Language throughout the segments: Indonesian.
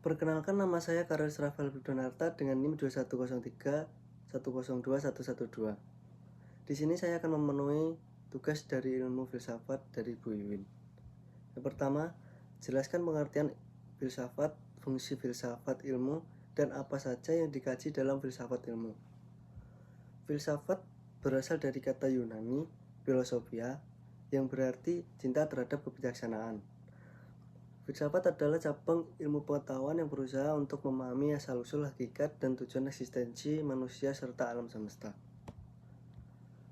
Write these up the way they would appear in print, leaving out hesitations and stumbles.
Perkenalkan, nama saya Karis Rafael Bidonarta dengan NIM 2103102112. Di sini saya akan memenuhi tugas dari ilmu filsafat dari Bu Iwin. Yang pertama, jelaskan pengertian filsafat, fungsi filsafat ilmu, dan apa saja yang dikaji dalam filsafat ilmu. Filsafat berasal dari kata Yunani, philosophia, yang berarti cinta terhadap kebijaksanaan. Filsafat adalah cabang ilmu pengetahuan yang berusaha untuk memahami asal-usul hakikat dan tujuan eksistensi manusia serta alam semesta.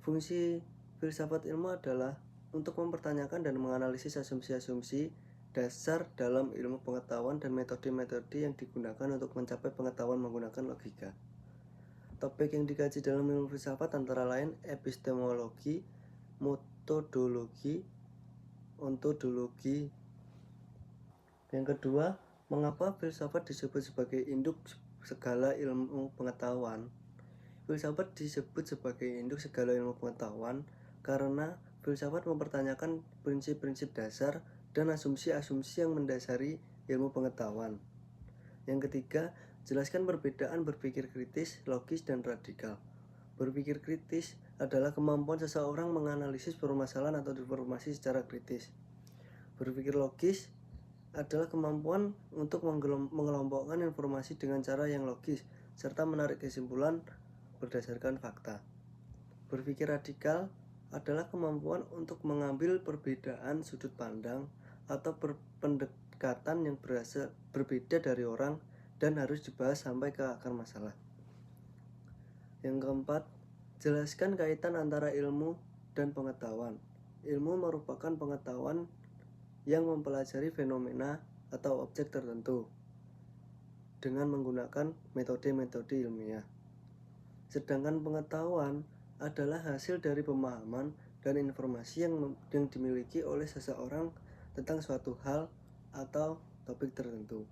Fungsi filsafat ilmu adalah untuk mempertanyakan dan menganalisis asumsi-asumsi dasar dalam ilmu pengetahuan dan metode-metode yang digunakan untuk mencapai pengetahuan menggunakan logika. Topik yang dikaji dalam ilmu filsafat antara lain epistemologi, metodologi, ontologi. Yang kedua, mengapa filsafat disebut sebagai induk segala ilmu pengetahuan? Filsafat disebut sebagai induk segala ilmu pengetahuan karena filsafat mempertanyakan prinsip-prinsip dasar dan asumsi-asumsi yang mendasari ilmu pengetahuan. Yang ketiga, jelaskan perbedaan berpikir kritis, logis, dan radikal. Berpikir kritis adalah kemampuan seseorang menganalisis permasalahan atau informasi secara kritis. Berpikir logis adalah kemampuan untuk mengelompokkan informasi dengan cara yang logis serta menarik kesimpulan berdasarkan fakta. Berpikir radikal adalah kemampuan untuk mengambil perbedaan sudut pandang atau pendekatan yang berbeda dari orang dan harus dibahas sampai ke akar masalah. Yang keempat, jelaskan kaitan antara ilmu dan pengetahuan. Ilmu merupakan pengetahuan yang mempelajari fenomena atau objek tertentu dengan menggunakan metode-metode ilmiah. Sedangkan pengetahuan adalah hasil dari pemahaman dan informasi yang dimiliki oleh seseorang tentang suatu hal atau topik tertentu.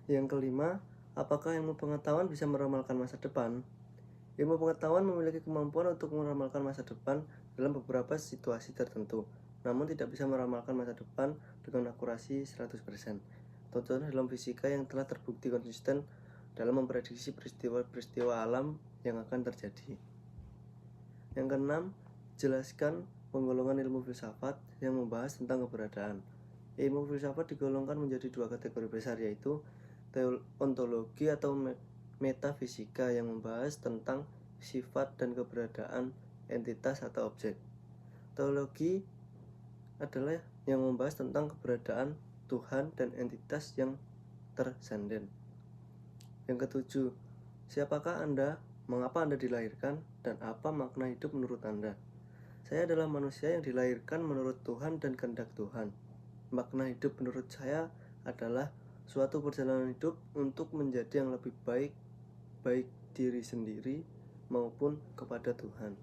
Yang kelima, apakah ilmu pengetahuan bisa meramalkan masa depan? Ilmu pengetahuan memiliki kemampuan untuk meramalkan masa depan dalam beberapa situasi tertentu, namun tidak bisa meramalkan masa depan dengan akurasi 100%. Contohnya dalam fisika yang telah terbukti konsisten dalam memprediksi peristiwa-peristiwa alam yang akan terjadi. Yang keenam, jelaskan penggolongan ilmu filsafat yang membahas tentang keberadaan. Ilmu filsafat digolongkan menjadi dua kategori besar, yaitu ontologi atau metafisika yang membahas tentang sifat dan keberadaan entitas atau objek. Teologi adalah yang membahas tentang keberadaan Tuhan dan entitas yang transenden. Yang ketujuh, siapakah Anda, mengapa Anda dilahirkan, dan apa makna hidup menurut Anda? Saya adalah manusia yang dilahirkan menurut Tuhan dan kehendak Tuhan. Makna hidup menurut saya adalah suatu perjalanan hidup untuk menjadi yang lebih baik diri sendiri maupun kepada Tuhan.